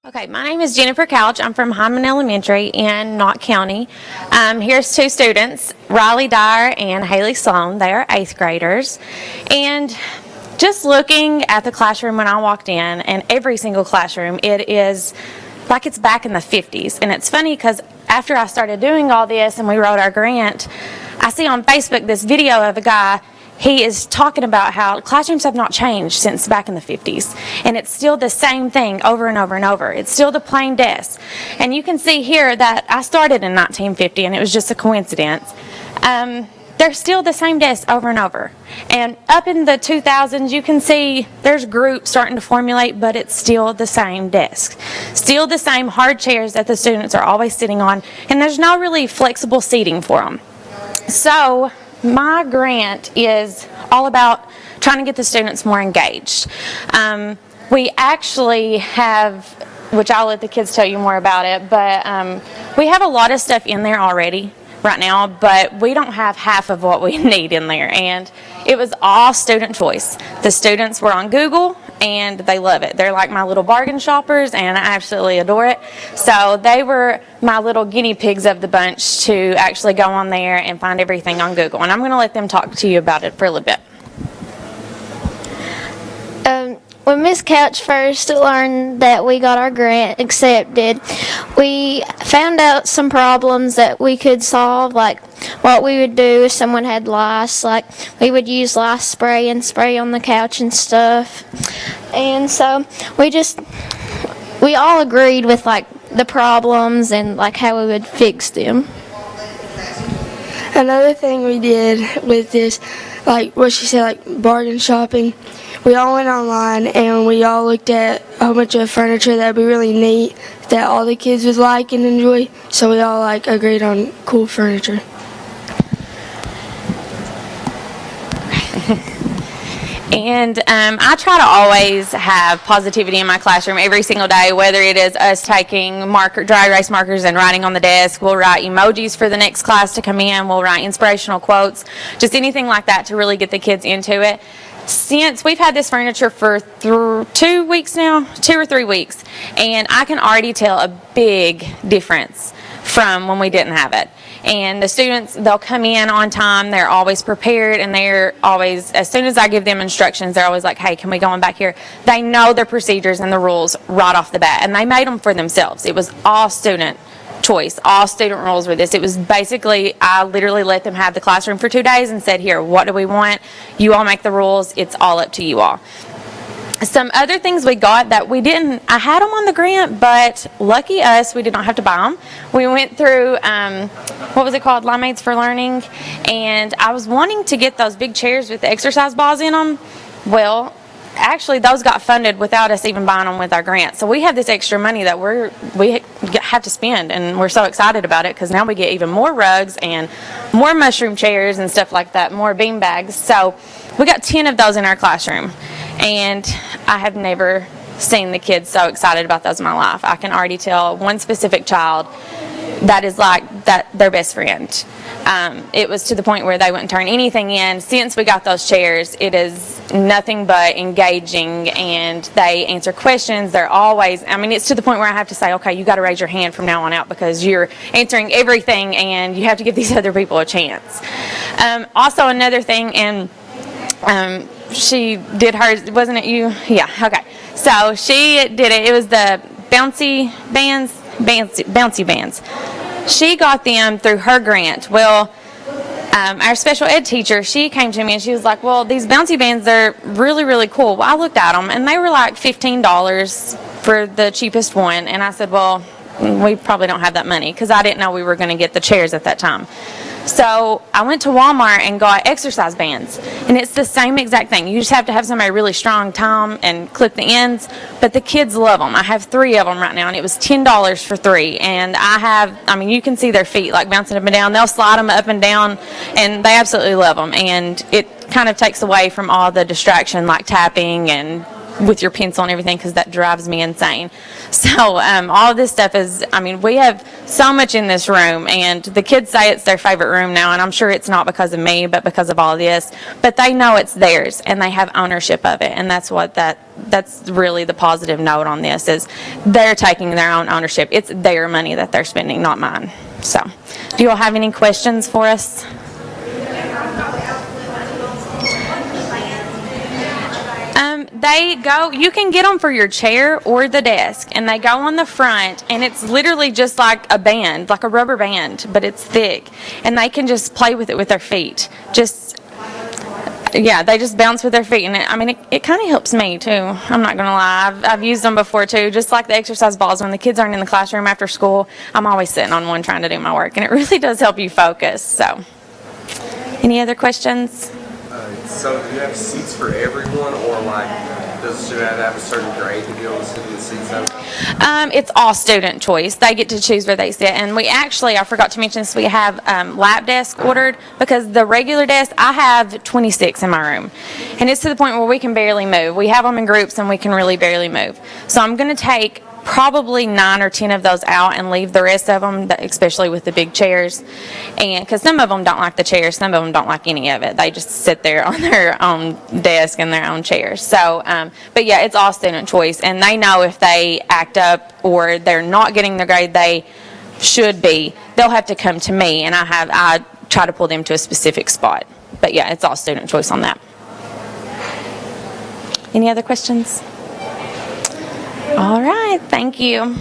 Okay, my name is Jennifer Couch. I'm from Hyman Elementary in Knott County. Here's two students, Riley Dyer and Haley Sloan. They are 8th graders. And just looking at the classroom when I walked in, and every single classroom, it is like it's back in the 50s. And it's funny because after I started doing all this and we wrote our grant, I see on Facebook this video of a guy. He is talking about how classrooms have not changed since back in the 50s. And it's still the same thing over and over and over. It's still the plain desk. And you can see here that I started in 1950 and it was just a coincidence. They're still the same desks over and over. And up in the 2000s, you can see there's groups starting to formulate, but it's still the same desk. Still the same hard chairs that the students are always sitting on. And there's no really flexible seating for them. So my grant is all about trying to get the students more engaged. We actually have, which I'll let the kids tell you more about it, but we have a lot of stuff in there already right now, but we don't have half of what we need in there. And it was all student choice. The students were on Google and they love it. They're like my little bargain shoppers and I absolutely adore it. So they were my little guinea pigs of the bunch to actually go on there and find everything on Google. And I'm going to let them talk to you about it for a little bit. When Miss Couch first learned that we got our grant accepted, we found out some problems that we could solve, like what we would do if someone had lice, like we would use lice spray and spray on the couch and stuff. And so we all agreed with like the problems and like how we would fix them. Another thing we did with this, like what she said, like bargain shopping, we all went online and we all looked at a whole bunch of furniture that would be really neat that all the kids would like and enjoy. So we all like agreed on cool furniture. And I try to always have positivity in my classroom every single day, whether it is us taking dry erase markers and writing on the desk. We'll write emojis for the next class to come in. We'll write inspirational quotes, just anything like that to really get the kids into it. Since we've had this furniture for 2 weeks now, 2 or 3 weeks, and I can already tell a big difference from when we didn't have it. And the students, they'll come in on time, they're always prepared, and they're always, as soon as I give them instructions, they're always like, hey, can we go on back here? They know the procedures and the rules right off the bat, and they made them for themselves. It was all student choice, all student rules with this. It was basically, I literally let them have the classroom for 2 days and said, here, what do we want? You all make the rules. It's all up to you all. Some other things we got that we didn't, I had them on the grant, but lucky us, we did not have to buy them. We went through, what was it called, Limeades for Learning, and I was wanting to get those big chairs with the exercise balls in them. Well, actually those got funded without us even buying them with our grant. So we have this extra money that we have to spend, and we're so excited about it because now we get even more rugs and more mushroom chairs and stuff like that, more bean bags. So we got 10 of those in our classroom. And I have never seen the kids so excited about those in my life. I can already tell one specific child that is like that their best friend. It was to the point where they wouldn't turn anything in. Since we got those chairs, it is nothing but engaging, and they answer questions. They're always, I mean, it's to the point where I have to say, okay, you got to raise your hand from now on out because you're answering everything and you have to give these other people a chance. Also, another thing, and she did hers, wasn't it you? Yeah, okay. So she did it. It was the bouncy bands. She got them through her grant. Well, our special ed teacher, she came to me and she was like, well, these bouncy bands, they're really, really cool. Well, I looked at them and they were like $15 for the cheapest one. And I said, well, we probably don't have that money because I didn't know we were going to get the chairs at that time. So I went to Walmart and got exercise bands, and it's the same exact thing. You just have to have somebody really strong time and clip the ends, but the kids love them. I have 3 of them right now, and it was $10 for 3, and I mean, you can see their feet like bouncing up and down. They'll slide them up and down, and they absolutely love them, and it kind of takes away from all the distraction like tapping and with your pencil and everything, because that drives me insane. So all this stuff is, I mean, we have so much in this room, and the kids say it's their favorite room now, and I'm sure it's not because of me, but because of all this. But they know it's theirs, and they have ownership of it, and that's what that's really the positive note on this, is they're taking their own ownership. It's their money that they're spending, not mine. So, do you all have any questions for us? You can get them for your chair or the desk, and they go on the front, and it's literally just like a band, like a rubber band, but it's thick, and they can just play with it with their feet. They just bounce with their feet, and it kind of helps me too. I'm not gonna lie, I've used them before too, just like the exercise balls. When the kids aren't in the classroom after school, I'm always sitting on one trying to do my work, and it really does help you focus. So, any other questions? So do you have seats for everyone, or does the student have a certain grade to be able to sit in the seats over? It's all student choice. They get to choose where they sit. And we actually, I forgot to mention this, we have lap desks ordered, because the regular desk, I have 26 in my room. And it's to the point where we can barely move. We have them in groups, and we can really barely move. So I'm going to take probably 9 or 10 of those out and leave the rest of them, especially with the big chairs, and because some of them don't like the chairs, some of them don't like any of it. They just sit there on their own desk and their own chairs. So but yeah, it's all student choice, and they know if they act up or they're not getting the grade they should be, they'll have to come to me, and I try to pull them to a specific spot. But yeah, it's all student choice on that. Any other questions? All right, thank you.